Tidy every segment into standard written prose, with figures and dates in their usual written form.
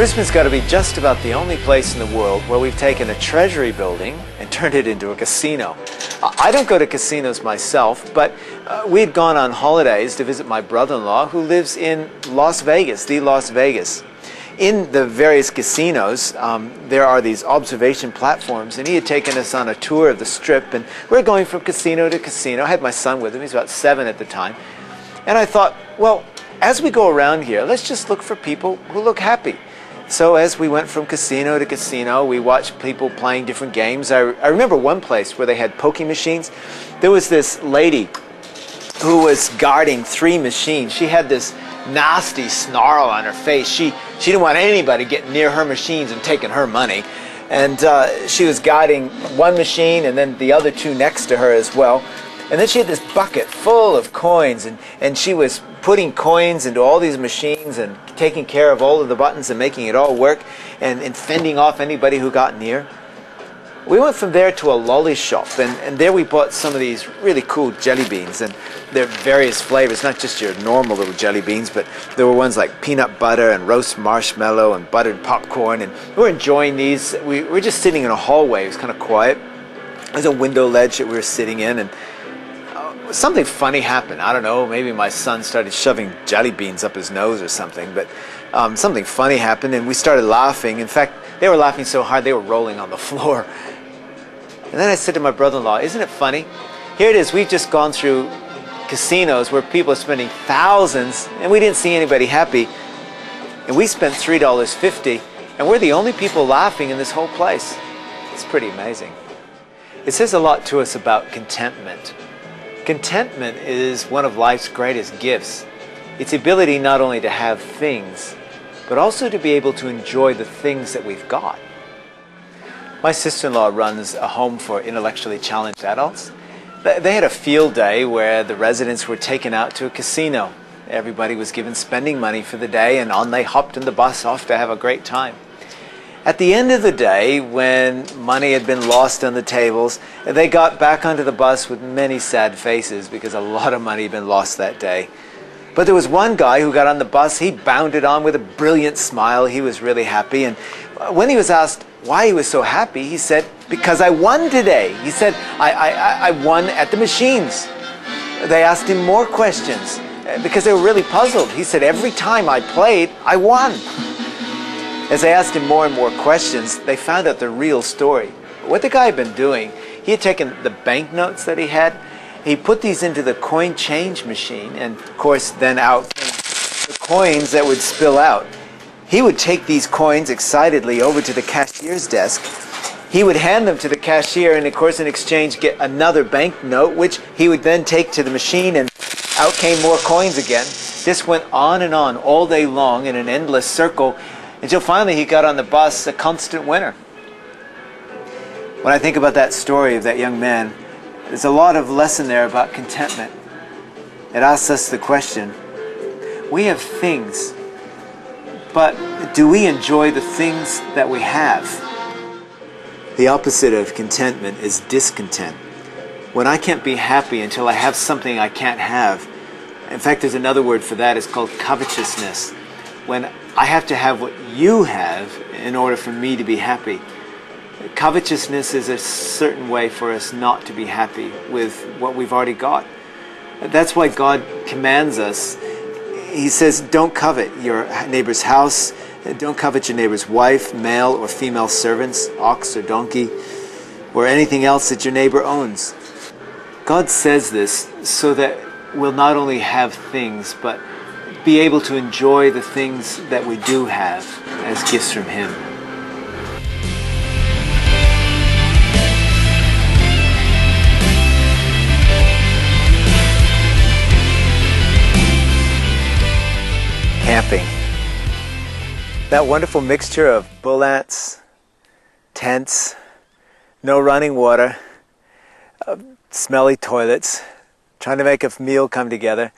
Brisbane's got to be just about the only place in the world where we've taken a treasury building and turned it into a casino. I don't go to casinos myself, but we had gone on holidays to visit my brother-in-law who lives in Las Vegas, the Las Vegas. In the various casinos, there are these observation platforms, and he had taken us on a tour of the Strip, and we're going from casino to casino. I had my son with him, he's about 7 at the time, and I thought, well, as we go around here, let's just look for people who look happy. So as we went from casino to casino, we watched people playing different games. I remember one place where they had pokie machines. There was this lady who was guarding 3 machines. She had this nasty snarl on her face. She didn't want anybody getting near her machines and taking her money. And she was guarding one machine and then the other 2 next to her as well. And then she had this bucket full of coins, and she was putting coins into all these machines and taking care of all of the buttons and making it all work and fending off anybody who got near. We went from there to a lolly shop, and there we bought some of these really cool jelly beans, and they're various flavors, not just your normal little jelly beans, but there were ones like peanut butter and roast marshmallow and buttered popcorn, and we were enjoying these. We were just sitting in a hallway. It was kind of quiet. There's a window ledge that we were sitting in, and something funny happened. I don't know, maybe my son started shoving jelly beans up his nose or something, but something funny happened and we started laughing. In fact, they were laughing so hard they were rolling on the floor. And then I said to my brother-in-law, isn't it funny? Here it is, we've just gone through casinos where people are spending thousands and we didn't see anybody happy. And we spent $3.50 and we're the only people laughing in this whole place. It's pretty amazing. It says a lot to us about contentment. Contentment is one of life's greatest gifts. It's the ability not only to have things, but also to be able to enjoy the things that we've got. My sister-in-law runs a home for intellectually challenged adults. They had a field day where the residents were taken out to a casino. Everybody was given spending money for the day, and on they hopped in the bus off to have a great time. At the end of the day, when money had been lost on the tables, they got back onto the bus with many sad faces because a lot of money had been lost that day. But there was one guy who got on the bus. He bounded on with a brilliant smile. He was really happy. And when he was asked why he was so happy, he said, because I won today. He said, I won at the machines. They asked him more questions because they were really puzzled. He said, every time I played, I won. As they asked him more and more questions, they found out the real story. What the guy had been doing, he had taken the banknotes that he had, he put these into the coin change machine, and of course then out came the coins that would spill out. He would take these coins excitedly over to the cashier's desk. He would hand them to the cashier and of course in exchange get another banknote, which he would then take to the machine, and out came more coins again. This went on and on all day long in an endless circle, until finally he got on the bus a constant winner. When I think about that story of that young man, there's a lot of lesson there about contentment. It asks us the question, we have things, but do we enjoy the things that we have? The opposite of contentment is discontent. When I can't be happy until I have something I can't have. In fact, there's another word for that, it's called covetousness. When I have to have what you have in order for me to be happy. Covetousness is a certain way for us not to be happy with what we've already got. That's why God commands us. He says, don't covet your neighbor's house. Don't covet your neighbor's wife, male or female servants, ox or donkey, or anything else that your neighbor owns. God says this so that we'll not only have things, but be able to enjoy the things that we do have as gifts from Him. Camping. That wonderful mixture of bull ants, tents, no running water, smelly toilets, trying to make a meal come together.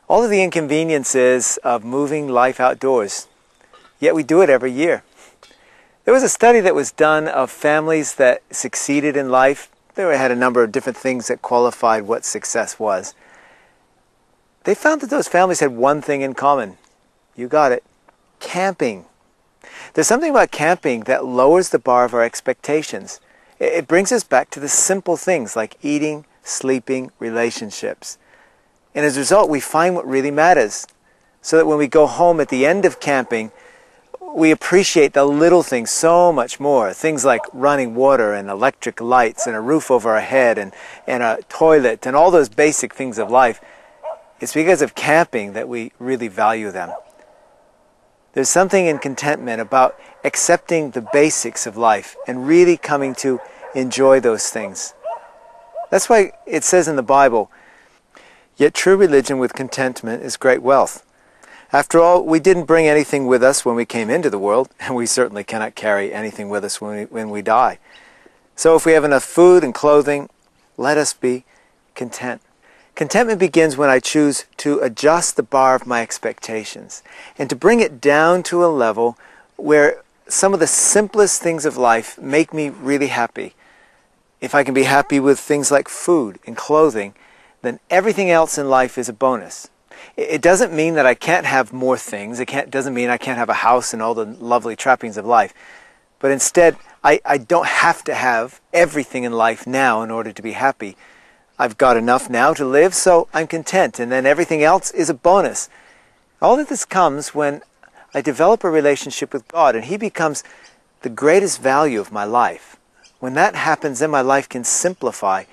All of the inconveniences of moving life outdoors, yet we do it every year. There was a study that was done of families that succeeded in life. They had a number of different things that qualified what success was. They found that those families had one thing in common. You got it. Camping. There's something about camping that lowers the bar of our expectations. It brings us back to the simple things like eating, sleeping, relationships. And as a result, we find what really matters. So that when we go home at the end of camping, we appreciate the little things so much more. Things like running water and electric lights and a roof over our head and a toilet and all those basic things of life. It's because of camping that we really value them. There's something in contentment about accepting the basics of life and really coming to enjoy those things. That's why it says in the Bible, "Yet true religion with contentment is great wealth." After all, we didn't bring anything with us when we came into the world, and we certainly cannot carry anything with us when we die. So if we have enough food and clothing, let us be content. Contentment begins when I choose to adjust the bar of my expectations and to bring it down to a level where some of the simplest things of life make me really happy. If I can be happy with things like food and clothing, then everything else in life is a bonus. It doesn't mean that I can't have more things. Doesn't mean I can't have a house and all the lovely trappings of life. But instead, I don't have to have everything in life now in order to be happy. I've got enough now to live, so I'm content, and then everything else is a bonus. All of this comes when I develop a relationship with God, and He becomes the greatest value of my life. When that happens, then my life can simplify,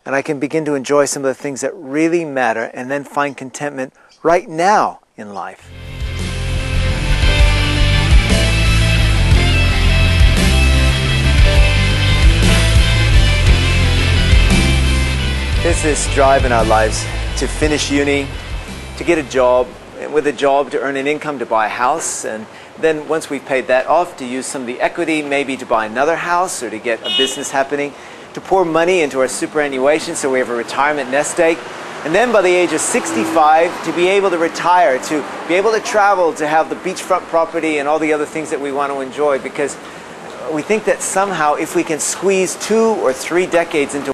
and I can begin to enjoy some of the things that really matter, and then find contentment right now in life. There's this drive in our lives to finish uni, to get a job, and with a job to earn an income to buy a house, and then once we've paid that off, to use some of the equity maybe to buy another house or to get a business happening, to pour money into our superannuation so we have a retirement nest egg, and then by the age of 65 to be able to retire, to be able to travel, to have the beachfront property and all the other things that we want to enjoy, because we think that somehow if we can squeeze 2 or 3 decades into